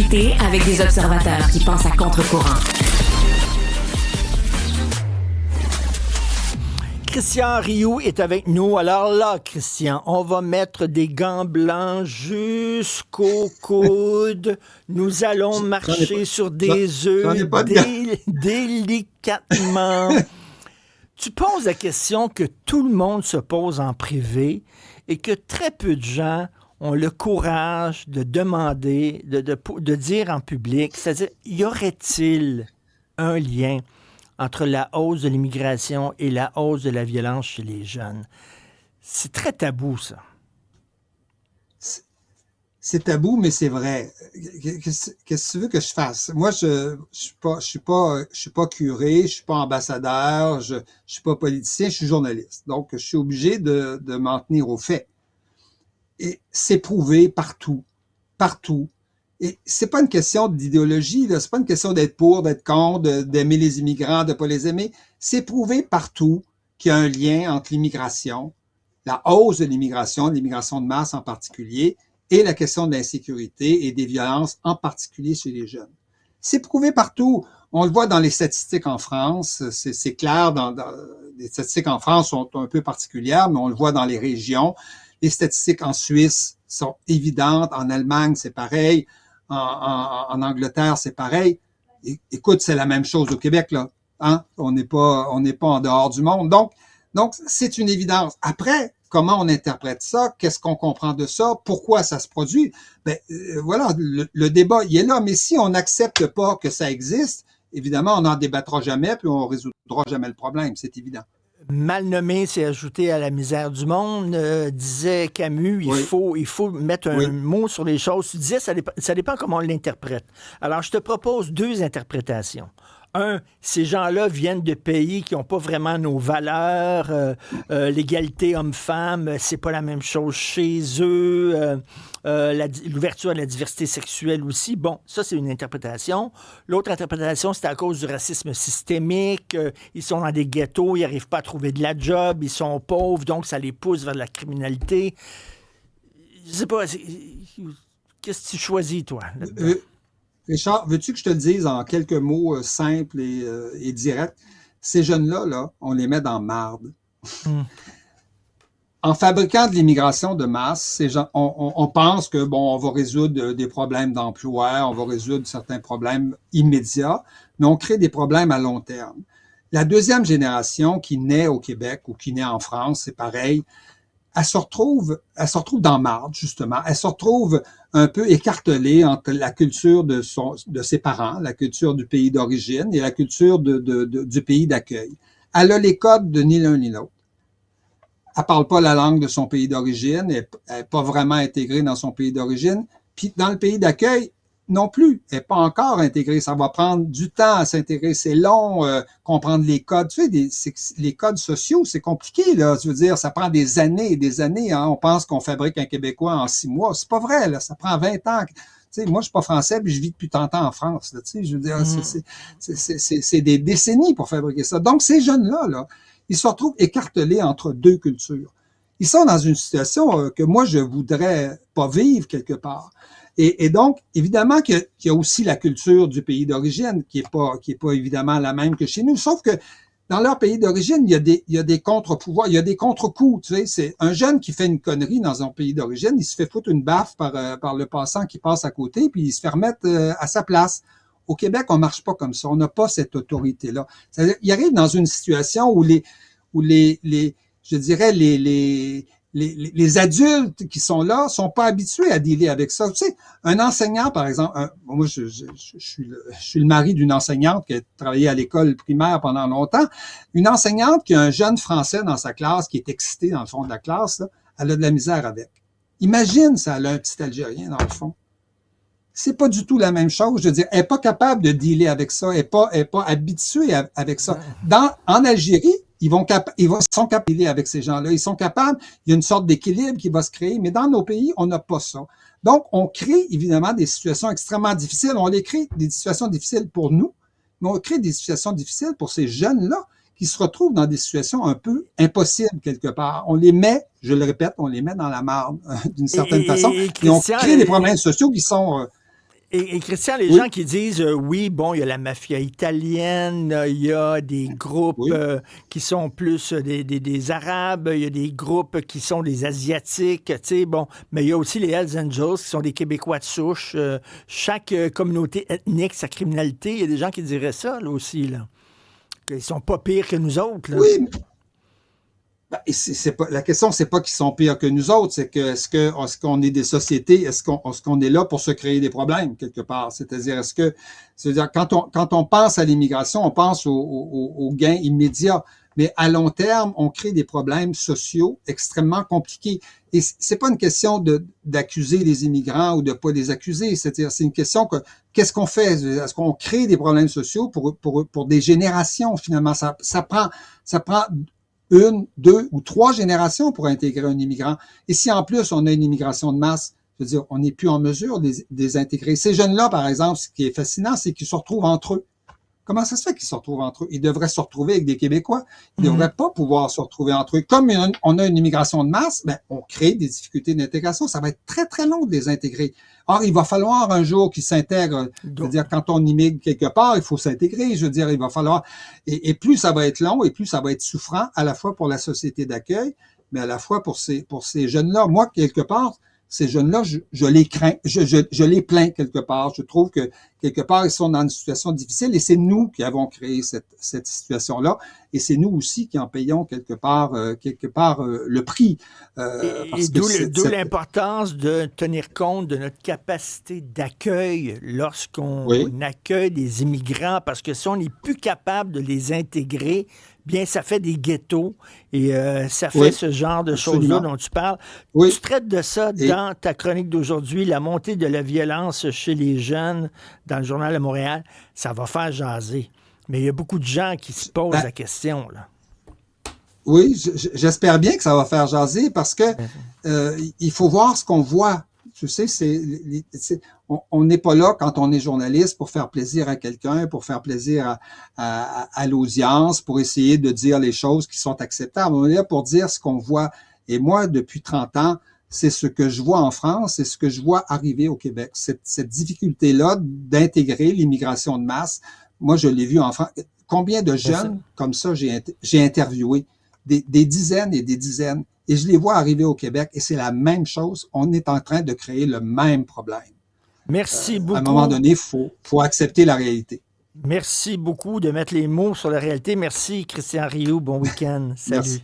Avec des observateurs qui pensent à contre-courant. Christian Rioux est avec nous. Alors là, Christian, on va mettre des gants blancs jusqu'au coude. Nous allons marcher sur des œufs délicatement. Tu poses la question que tout le monde se pose en privé et que très peu de gens ont le courage de demander, de dire en public, c'est-à-dire, y aurait-il un lien entre la hausse de l'immigration et la hausse de la violence chez les jeunes? C'est très tabou, ça. C'est tabou, mais c'est vrai. Qu'est-ce que tu veux que je fasse? Moi, je suis pas curé, je suis pas ambassadeur, je suis pas politicien, je suis journaliste. Donc, je suis obligé de m'en tenir aux faits. Et c'est prouvé partout. Et c'est pas une question d'idéologie, là. C'est pas une question d'être pour, d'être contre, d'aimer les immigrants, de pas les aimer. C'est prouvé partout qu'il y a un lien entre l'immigration, la hausse de l'immigration de masse en particulier, et la question de l'insécurité et des violences, en particulier chez les jeunes. C'est prouvé partout. On le voit dans les statistiques en France. C'est clair, les statistiques en France sont un peu particulières, mais on le voit dans les régions. Les statistiques en Suisse sont évidentes. En Allemagne, c'est pareil. En Angleterre, c'est pareil. Écoute, c'est la même chose au Québec, là. Hein? On n'est pas en dehors du monde. Donc, c'est une évidence. Après, comment on interprète ça? Qu'est-ce qu'on comprend de ça? Pourquoi ça se produit? Voilà, le débat, il est là. Mais si on n'accepte pas que ça existe, évidemment, on n'en débattra jamais, puis on résoudra jamais le problème. C'est évident. Mal nommé, c'est ajouté à la misère du monde, disait Camus. Il faut mettre un mot sur les choses. Tu disais, ça dépend comment on l'interprète. Alors, je te propose deux interprétations. Un, ces gens-là viennent de pays qui n'ont pas vraiment nos valeurs. L'égalité homme-femme, c'est pas la même chose chez eux. L'ouverture à la diversité sexuelle aussi. Bon, ça, c'est une interprétation. L'autre interprétation, c'est à cause du racisme systémique. Ils sont dans des ghettos, ils n'arrivent pas à trouver de la job, ils sont pauvres, donc ça les pousse vers la criminalité. Je sais pas, qu'est-ce que tu choisis, toi, là-dedans? Richard, veux-tu que je te le dise en quelques mots simples et directs? Ces jeunes-là, là, on les met dans marde. En fabriquant de l'immigration de masse, ces gens, on pense que on va résoudre des problèmes d'emploi, on va résoudre certains problèmes immédiats, mais on crée des problèmes à long terme. La deuxième génération qui naît au Québec ou qui naît en France, c'est pareil. Elle se retrouve dans marde, justement. Elle se retrouve un peu écartelée entre la culture de ses parents, la culture du pays d'origine et la culture du pays d'accueil. Elle a les codes de ni l'un ni l'autre. Elle parle pas la langue de son pays d'origine, elle n'est pas vraiment intégrée dans son pays d'origine. Puis dans le pays d'accueil, non plus, elle n'est pas encore intégrée. Ça va prendre du temps à s'intégrer. C'est long, comprendre les codes. Tu sais, les codes sociaux, c'est compliqué, là. Je veux dire, ça prend des années et des années. Hein. On pense qu'on fabrique un Québécois en 6 mois. C'est pas vrai, là. Ça prend 20 ans. Tu sais, moi, je suis pas français, puis je vis depuis tant de temps en France. Là, tu sais, je veux dire, c'est des décennies pour fabriquer ça. Donc, ces jeunes-là, là, ils se retrouvent écartelés entre deux cultures. Ils sont dans une situation que moi, je voudrais pas vivre quelque part. Et donc, évidemment qu'il y a aussi la culture du pays d'origine qui est pas évidemment la même que chez nous. Sauf que dans leur pays d'origine, il y a des contre-pouvoirs, il y a des contre-coups. Tu sais, c'est un jeune qui fait une connerie dans un pays d'origine, il se fait foutre une baffe par le passant qui passe à côté, puis il se fait remettre à sa place. Au Québec, on marche pas comme ça. On n'a pas cette autorité-là. C'est-à-dire, il arrive dans une situation où les adultes qui sont là sont pas habitués à dealer avec ça. Tu sais, un enseignant, par exemple, moi, je suis le mari d'une enseignante qui a travaillé à l'école primaire pendant longtemps. Une enseignante qui a un jeune Français dans sa classe, qui est excité dans le fond de la classe, là, elle a de la misère avec. Imagine ça, elle a un petit Algérien dans le fond. C'est pas du tout la même chose. Je veux dire, elle est pas capable de dealer avec ça. Elle est pas habituée avec ça. En Algérie, ils sont capables de dealer avec ces gens-là. Ils sont capables. Il y a une sorte d'équilibre qui va se créer. Mais dans nos pays, on n'a pas ça. Donc, on crée évidemment des situations extrêmement difficiles. On les crée des situations difficiles pour nous, mais on crée des situations difficiles pour ces jeunes-là qui se retrouvent dans des situations un peu impossibles quelque part. On les met, je le répète, on les met dans la marde d'une certaine façon. Et on crée des problèmes sociaux qui sont Et Christian, les Oui, gens qui disent oui, bon, il y a la mafia italienne, il y a des groupes oui. qui sont plus des Arabes, il y a des groupes qui sont des Asiatiques, tu sais, bon, mais il y a aussi les Hells Angels qui sont des Québécois de souche. Chaque communauté ethnique, sa criminalité, il y a des gens qui diraient ça, là aussi, là. Qu'ils sont pas pires que nous autres, là. Oui, ben, et c'est pas, la question, c'est pas qu'ils sont pires que nous autres, c'est que est-ce qu'on est des sociétés, est-ce qu'on est là pour se créer des problèmes quelque part? C'est-à-dire, c'est-à-dire quand on pense à l'immigration, on pense aux gains immédiats, mais à long terme, on crée des problèmes sociaux extrêmement compliqués. Et c'est pas une question d'accuser les immigrants ou de pas les accuser, c'est-à-dire, c'est une question que qu'est-ce qu'on fait? Est-ce qu'on crée des problèmes sociaux pour des générations finalement? Ça prend une, deux ou trois générations pour intégrer un immigrant. Et si en plus on a une immigration de masse, je veux dire, on n'est plus en mesure de les intégrer. Ces jeunes-là, par exemple, ce qui est fascinant, c'est qu'ils se retrouvent entre eux. Comment ça se fait qu'ils se retrouvent entre eux? Ils devraient se retrouver avec des Québécois. Ils ne devraient pas pouvoir se retrouver entre eux. Comme on a une immigration de masse, ben, on crée des difficultés d'intégration. Ça va être très, très long de les intégrer. Or, il va falloir un jour qu'ils s'intègrent. C'est-à-dire, quand on immigre quelque part, il faut s'intégrer. Je veux dire, il va falloir... Et plus ça va être long et plus ça va être souffrant, à la fois pour la société d'accueil, mais à la fois pour ces jeunes-là. Moi, quelque part, ces jeunes-là, je les crains, je les plains quelque part. Je trouve que quelque part, ils sont dans une situation difficile et c'est nous qui avons créé cette situation-là et c'est nous aussi qui en payons quelque part le prix. Et d'où l'importance de tenir compte de notre capacité d'accueil lorsqu'on Oui, accueille des immigrants, parce que si on n'est plus capable de les intégrer, bien, ça fait des ghettos et ça fait oui, ce genre de choses-là absolument. dont tu parles. Oui, Tu traites de ça et dans ta chronique d'aujourd'hui, la montée de la violence chez les jeunes dans le Journal de Montréal. Ça va faire jaser. Mais il y a beaucoup de gens qui se posent ben, la question, là. oui, j'espère bien que ça va faire jaser parce que il faut voir ce qu'on voit. Tu sais, on n'est pas là quand on est journaliste pour faire plaisir à quelqu'un, pour faire plaisir à l'audience, pour essayer de dire les choses qui sont acceptables. On est là pour dire ce qu'on voit. Et moi, depuis 30 ans, c'est ce que je vois en France, c'est ce que je vois arriver au Québec. Cette difficulté-là d'intégrer l'immigration de masse, moi, je l'ai vu en France. Combien de jeunes comme ça j'ai interviewé? Des dizaines et des dizaines. Et je les vois arriver au Québec et c'est la même chose. On est en train de créer le même problème. Merci À un moment beaucoup. donné, faut accepter la réalité. Merci beaucoup de mettre les mots sur la réalité. Merci, Christian Rioux. Bon week-end. Salut. Merci.